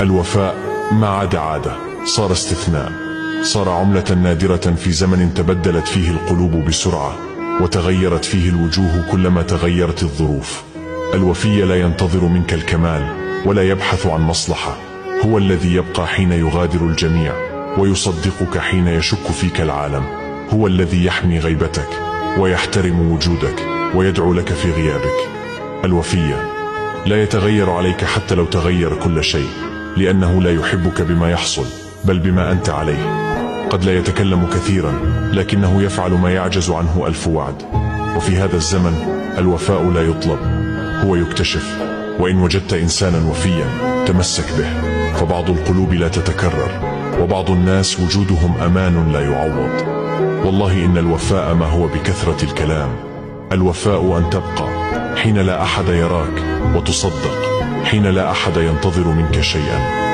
الوفاء ما عاد عادة، صار استثناء، صار عملة نادرة في زمن تبدلت فيه القلوب بسرعة، وتغيرت فيه الوجوه كلما تغيرت الظروف. الوفي لا ينتظر منك الكمال ولا يبحث عن مصلحة، هو الذي يبقى حين يغادر الجميع، ويصدقك حين يشك فيك العالم، هو الذي يحمي غيبتك ويحترم وجودك ويدعو لك في غيابك. الوفي لا يتغير عليك حتى لو تغير كل شيء، لأنه لا يحبك بما يحصل بل بما أنت عليه. قد لا يتكلم كثيرا لكنه يفعل ما يعجز عنه ألف وعد. وفي هذا الزمن الوفاء لا يطلب، هو يكتشف. وإن وجدت إنسانا وفيا تمسك به، فبعض القلوب لا تتكرر، وبعض الناس وجودهم أمان لا يعوض. والله إن الوفاء ما هو بكثرة الكلام، الوفاء أن تبقى حين لا أحد يراك، وتصدق حين لا أحد ينتظر منك شيئا.